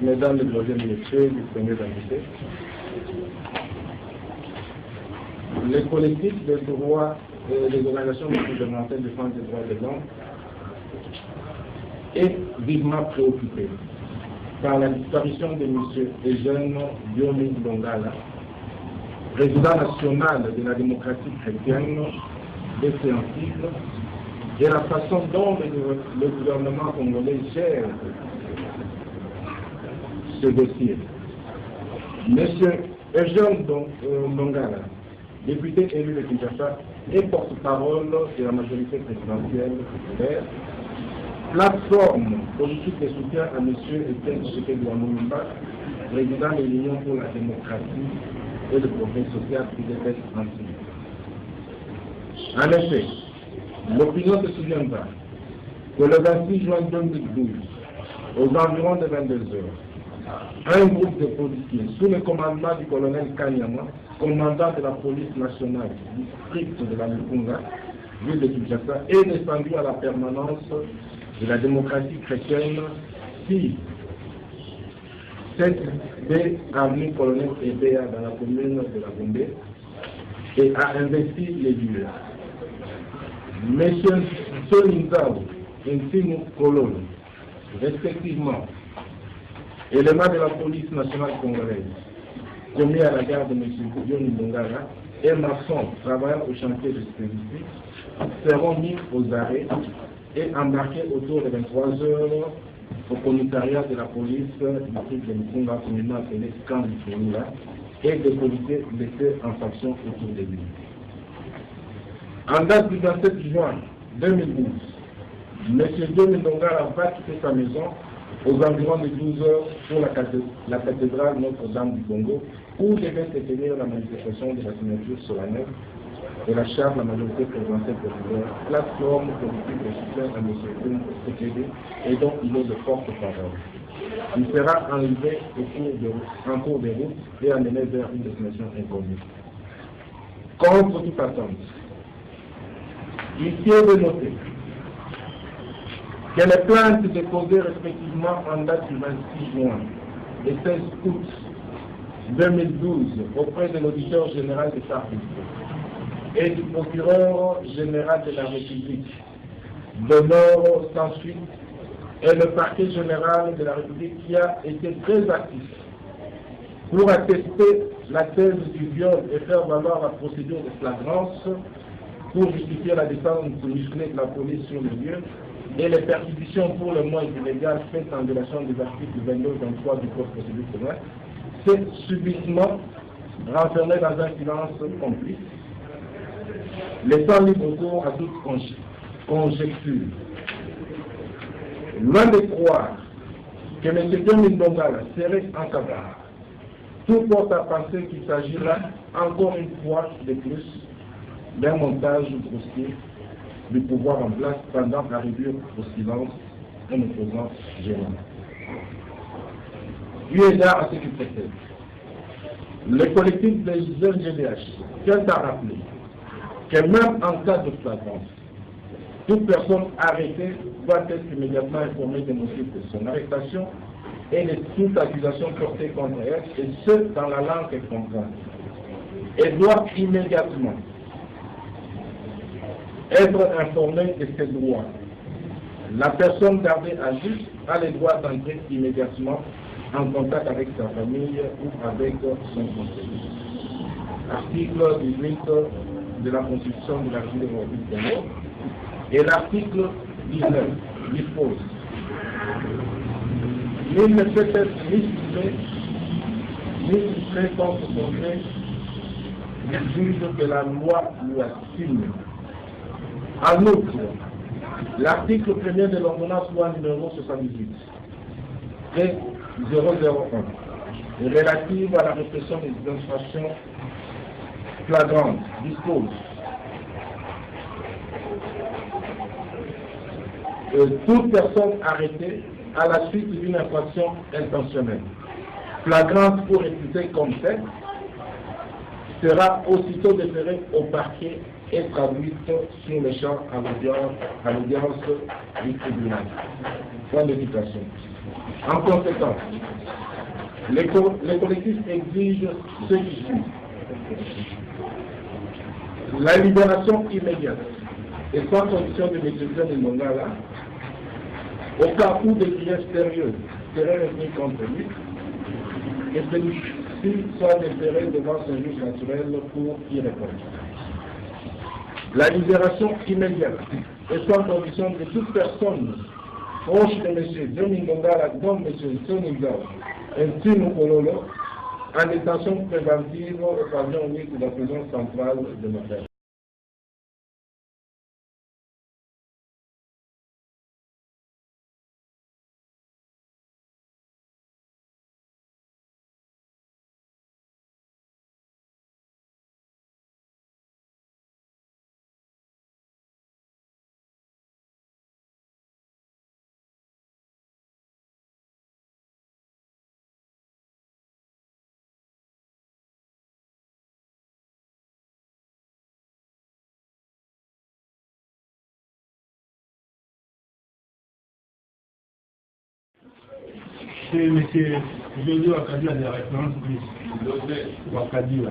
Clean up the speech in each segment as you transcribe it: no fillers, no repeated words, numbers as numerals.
Mesdames, Mesdemoiselles et Messieurs, les premiers invités, les collectifs de droits et les organisations gouvernementales de défense des droits de l'homme est vivement préoccupé par la disparition de M. Eugène Diomi Longala, président national de la démocratie chrétienne des scientifiques, et la façon dont le gouvernement congolais gère ce dossier. M. Eugène Longala, député élu de Kinshasa et porte-parole de la majorité présidentielle populaire, plateforme politique de soutien à M. Etienne Tshisekedi Lumumba, président de l'Union pour la démocratie et le progrès social qui déteste ainsi. En effet, l'opinion se souviendra que le 26 juin 2012, aux environs de 22 heures, un groupe de policiers sous le commandement du colonel Kanyama, commandant de la police nationale du district de la Mukunga, ville de Kinshasa, est descendu à la permanence de la démocratie chrétienne si cette des avenue colonel Ebea dans la commune de la Gombe et a investi les lieux. Messieurs Solinzao et Ntimu Kololo, respectivement, éléments de la police nationale congolaise, commis à la gare de M. Diomi Longala et maçons travaillant au chantier de dispositif, seront mis aux arrêts et embarqués autour de 23 heures au commissariat de la police du district de Mukunga, communément appelé Camp du Fouroula, et des policiers laissés en faction autour de lui. En date du 27 juin 2012, M. Diomi Longala va quitter sa maison aux environs de 12 heures pour la cathédrale Notre-Dame du Congo, où devait se tenir la manifestation de la signature solennelle de la charte de la majorité présidentielle populaire, plateforme politique de soutien à M. Tshisekedi et dont il est le porte-parole. Il sera enlevé en cours de route et amené vers une destination inconnue. Contre toute attente, il est de noter que les plaintes déposées respectivement en date du 26 juin et 16 août 2012 auprès de l'auditeur général de Paris et du procureur général de la République demeurent sans suite, et le parquet général de la République qui a été très actif pour attester la thèse du viol et faire valoir la procédure de flagrance pour justifier la défense musclée de la police sur le lieu et les perquisitions pour le moins illégales faites en violation des articles 22 et 23 du Code de procédure pénale, s'est subitement renfermé dans un silence complice, laissant libre cours à toute conjecture. Loin de croire que M. Diomi Longala serait en cavale, tout porte à penser qu'il s'agira encore une fois de plus d'un montage grossier du pouvoir en place pendant à réduire au silence un opposant gênant. Eu égard à ce qui précède, le collectif des jeunes GDH tient à rappeler que même en cas de flagrance, toute personne arrêtée doit être immédiatement informée des motifs de son arrestation et de toute accusation portée contre elle, et ce, dans la langue qu'elle comprend. Elle doit immédiatement être informée de ses droits. La personne gardée à vue a le droit d'entrer immédiatement en contact avec sa famille ou avec son conseiller. Article 18 de la Constitution de la République du Congo et l'article 19 dispose: il ne peut être ni suspect contre son fait du juge que la loi lui assigne. En outre, l'article 1er de l'ordonnance loi numéro 78 et 001 relative à la répression des infractions flagrantes dispose que toute personne arrêtée à la suite d'une infraction intentionnelle flagrante ou réputée comme telle sera aussitôt déférée au parquet et traduite sur le champ à l'audience du tribunal. Point de citation. En conséquence, les collectifs exigent ce qui suit. La libération immédiate et sans condition de M. John Mongala, au cas où des pièces sérieuses seraient retenues contre lui, et celui-ci soit déféré devant son juge naturel pour y répondre. La libération immédiate et sans condition de toute personne proche de M. Johnny Mongala, dont M. Sonny Ngao, ainsi Kololo, en détention préventive au pavillon unique de la prison centrale de Montréal. C'est M. Jojo Wakadi à la référence Wakadi.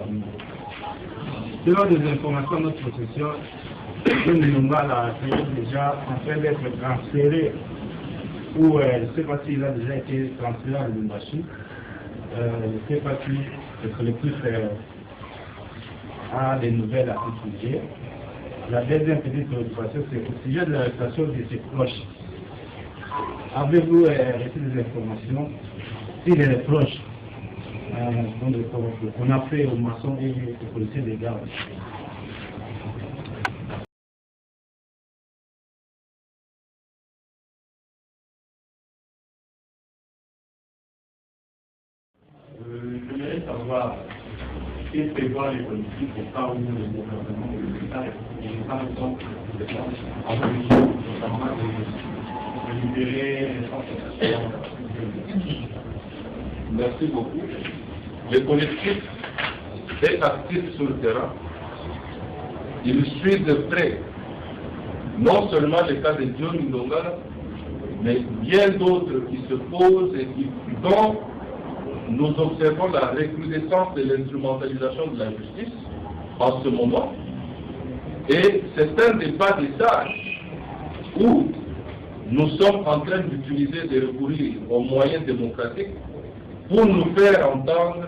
Selon des informations de notre possession, John Mongala a déjà en train d'être transféré, ou je ne sais pas s'il a déjà été transféré à Lubumbashi. Je ne sais pas si le collectif a des nouvelles à ce sujet. La deuxième petite préoccupation, c'est au sujet de l'arrestation de ses proches. Avez-vous reçu des informations si les proches qu'on a fait aux maçons et aux policiers des gardes? Je voudrais savoir qu'est-ce que prévoit les politiques au cas où le gouvernement de l'État n'est pas content en position notamment de libérer les gens. Merci beaucoup. Le collectif est actif sur le terrain. Il suit de près non seulement le cas de John Mongala, mais bien d'autres qui se posent et dont nous observons la recrudescence de l'instrumentalisation de la justice en ce moment. Et c'est un débat des sages où nous sommes en train d'utiliser, de recourir aux moyens démocratiques pour nous faire entendre,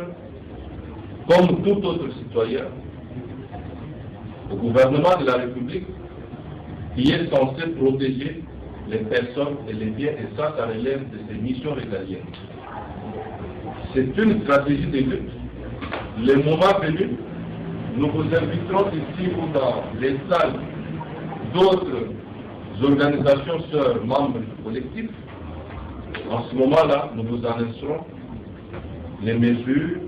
comme tout autre citoyen, au gouvernement de la République qui est censé protéger les personnes et les biens, et ça relève de ses missions régaliennes. C'est une stratégie de lutte. Le moment venu, nous vous inviterons ici ou dans les salles d'autres organisations sœurs membres du collectif. En ce moment-là, nous vous annoncerons les mesures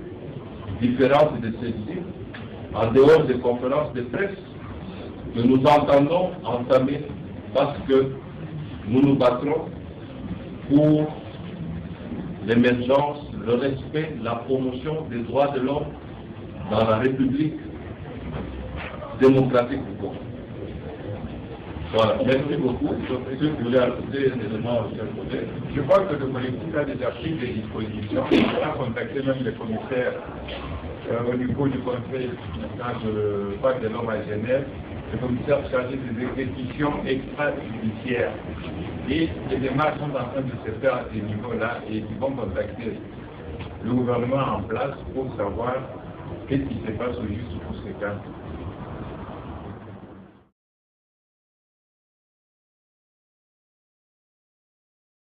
différentes de celles-ci, en dehors des conférences de presse que nous entendons entamer parce que nous nous battrons pour l'émergence, le respect, la promotion des droits de l'homme dans la République démocratique du Congo. Voilà, merci beaucoup. Je voulais ajouter un élément au chef collègue. Je crois que le collectif a déjà pris des dispositions. On a contacté même les commissaires au niveau du Conseil de droits de l'homme à Genève, le commissaire chargé des exécutions extrajudiciaires. Et les démarches sont en train de se faire à ce niveau-là et ils vont contacter le gouvernement en place pour savoir qu'est-ce qui se passe au juste pour ces cas.